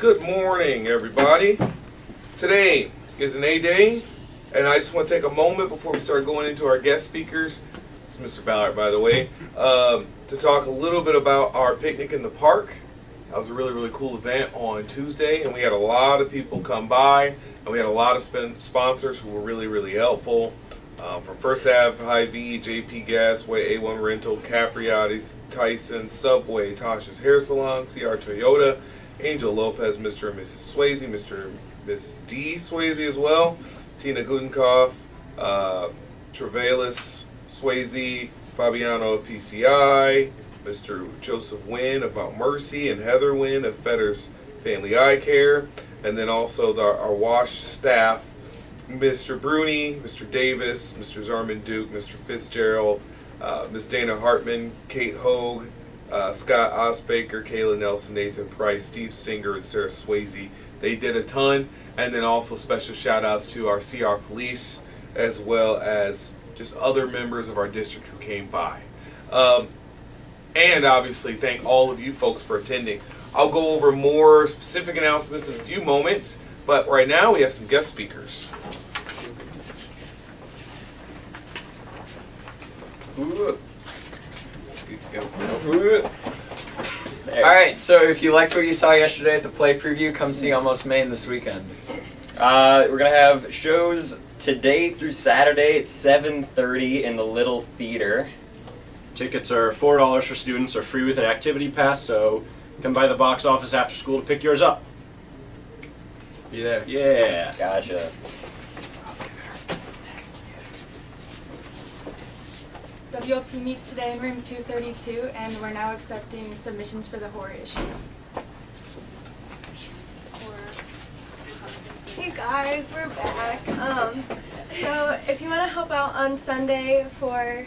Good morning, everybody. Today is an A Day, and I just want to take a moment before we start going into our guest speakers. It's Mr. Ballard, by the way, to talk a little bit about our picnic in the park. That was a really, really cool event on Tuesday, and we had a lot of people come by, and we had a lot of sponsors who were really, really helpful. From First Ave, Hy-Vee, JP Gasway, A1 Rental, Capriotti's, Tyson, Subway, Tasha's Hair Salon, CR Toyota, Angel Lopez, Mr. and Mrs. Swayze, Mr. and Miss D. Swayze as well, Tina Gudenkoff, Travalis Swayze, Fabiano of PCI, Mr. Joseph Wynn of Mount Mercy, and Heather Wynn of Fetters Family Eye Care, and then also our WASH staff, Mr. Bruni, Mr. Davis, Mr. Zarman Duke, Mr. Fitzgerald, Ms. Dana Hartman, Kate Hogue, Scott Osbaker, Kayla Nelson, Nathan Price, Steve Singer, and Sarah Swayze. They did a ton, and then also special shout outs to our CR police as well as just other members of our district who came by. And obviously thank all of you folks for attending. I'll go over more specific announcements in a few moments, but right now we have some guest speakers. Alright, so if you liked what you saw yesterday at the play preview, come see Almost Maine this weekend. We're going to have shows today through Saturday at 7:30 in the Little Theater. Tickets are $4 for students, or free with an activity pass, so come by the box office after school to pick yours up. Be there. Yeah. Gotcha. WLP meets today in room 232, and we're now accepting submissions for the horror issue. Hey guys, we're back. So if you want to help out on Sunday for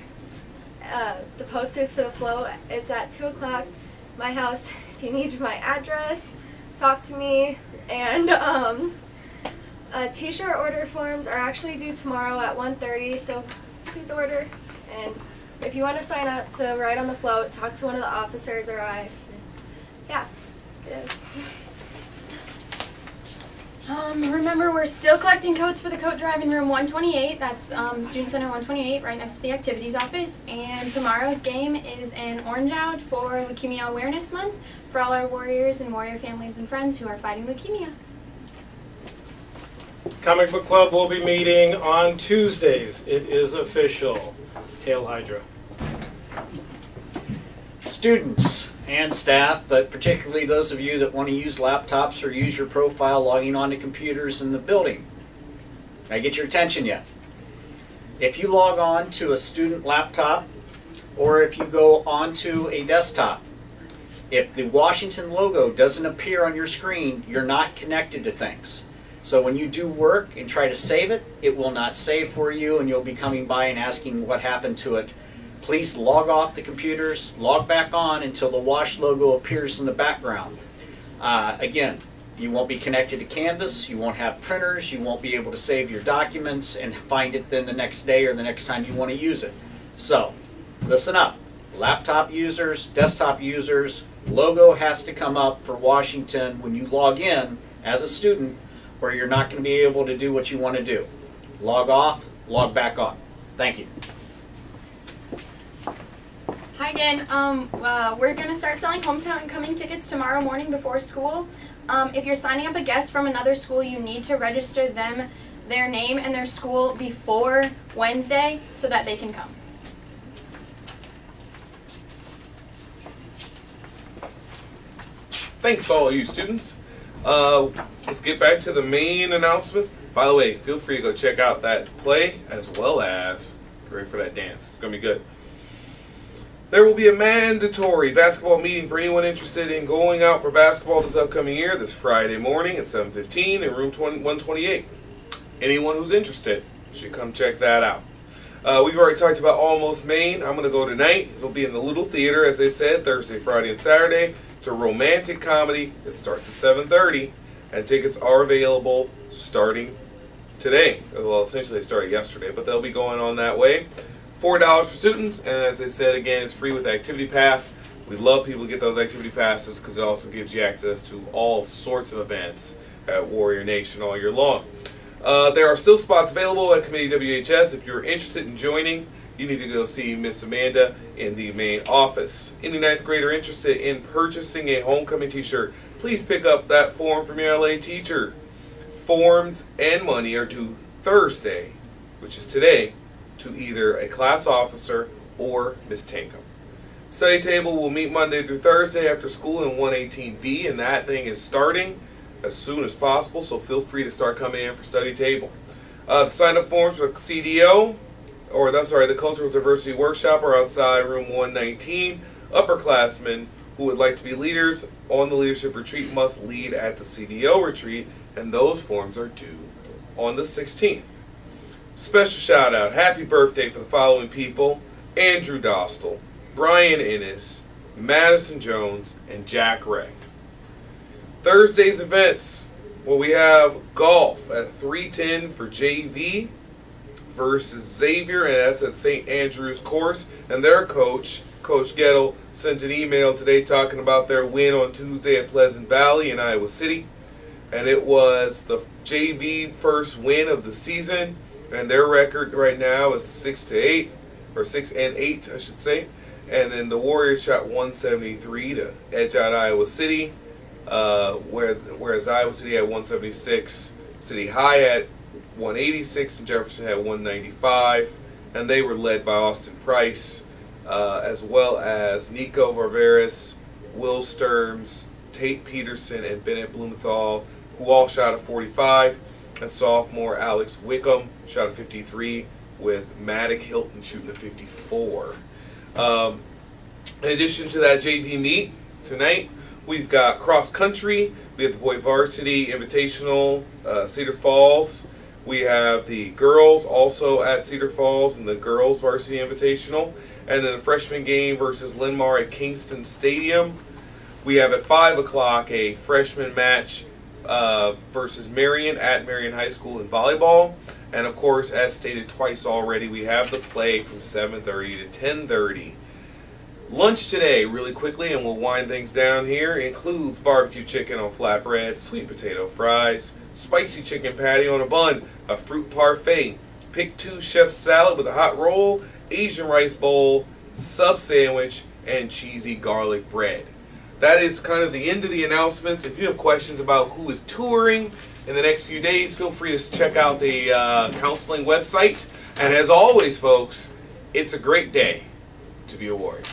the posters for the float, it's at 2 o'clock, my house. If you need my address, talk to me. And t-shirt order forms are actually due tomorrow at 1:30, so please order. And if you want to sign up to ride on the float, talk to one of the officers or I. Yeah. Remember, we're still collecting codes for the coat drive in room 128. That's Student Center 128, right next to the activities office. And tomorrow's game is an Orange Out for Leukemia Awareness Month for all our warriors and warrior families and friends who are fighting leukemia. Comic Book Club will be meeting on Tuesdays. It is official. Hail Hydra. Students and staff, but particularly those of you that want to use laptops or use your profile logging onto computers in the building. Can I get your attention yet? If you log on to a student laptop or if you go onto a desktop, if the Washington logo doesn't appear on your screen, you're not connected to things. So when you do work and try to save it, it will not save for you and you'll be coming by and asking what happened to it. Please log off the computers, log back on until the WASH logo appears in the background. Again, you won't be connected to Canvas, you won't have printers, you won't be able to save your documents and find it then the next day or the next time you want to use it. So, listen up. Laptop users, desktop users, logo has to come up for Washington when you log in as a student, or you're not going to be able to do what you want to do. Log off, log back on. Thank you. Hi again. We're going to start selling hometown coming tickets tomorrow morning before school. If you're signing up a guest from another school, you need to register them, their name, and their school before Wednesday so that they can come. Thanks to all you students. Let's get back to the main announcements. By the way, feel free to go check out that play as well as get ready for that dance. It's going to be good. There will be a mandatory basketball meeting for anyone interested in going out for basketball this upcoming year, this Friday morning at 7:15 in room 128. Anyone who's interested should come check that out. We've already talked about Almost Maine. I'm going to go tonight. It'll be in the Little Theater, as they said, Thursday, Friday, and Saturday. It's a romantic comedy. It starts at 7:30, and tickets are available starting today. Well, essentially they started yesterday, but they'll be going on that way. $4 for students, and as I said again, it's free with Activity Pass. We love people to get those activity passes because it also gives you access to all sorts of events at Warrior Nation all year long. There are still spots available at Committee WHS. If you're interested in joining, you need to go see Miss Amanda in the main office. Any ninth grader interested in purchasing a homecoming t-shirt, please pick up that form from your LA teacher. Forms and money are due Thursday, which is today, to either a class officer or Miss Tankum. Study table will meet Monday through Thursday after school in 118B, and that thing is starting as soon as possible, so feel free to start coming in for study table. The sign-up forms for CDO, the Cultural Diversity Workshop, are outside room 119. Upperclassmen who would like to be leaders on the leadership retreat must lead at the CDO retreat, and those forms are due on the 16th. Special shout out, happy birthday for the following people: Andrew Dostal, Brian Innes, Madison Jones, and Jack Ray. Thursday's events, well, we have golf at 3:10 for JV versus Xavier, and that's at St. Andrew's Course. And their coach, Coach Gettle, sent an email today talking about their win on Tuesday at Pleasant Valley in Iowa City. And it was the JV first win of the season, and their record right now is 6-8, or 6-8, I should say. And then the Warriors shot 173 to edge out Iowa City, whereas Iowa City had 176, City High at 186, and Jefferson had 195. And they were led by Austin Price, as well as Nico Varveris, Will Sturms, Tate Peterson, and Bennett Blumenthal, who all shot a 45. And sophomore Alex Wickham shot a 53, with Maddock Hilton shooting a 54. In addition to that JV meet tonight, we've got cross country. We have the boy varsity invitational, Cedar Falls. We have the girls also at Cedar Falls in the girls varsity invitational, and then the freshman game versus Linmar at Kingston Stadium. We have at 5 o'clock a freshman match versus Marion at Marion High School in volleyball. And of course, as stated twice already, we have the play from 7:30 to 10:30. Lunch today, really quickly, and we'll wind things down here, includes barbecue chicken on flatbread, sweet potato fries, spicy chicken patty on a bun, a fruit parfait, pick 2 chef's salad with a hot roll, Asian rice bowl, sub sandwich, and cheesy garlic bread. That is kind of the end of the announcements. If you have questions about who is touring in the next few days, feel free to check out the counseling website. And as always, folks, it's a great day to be a Warrior.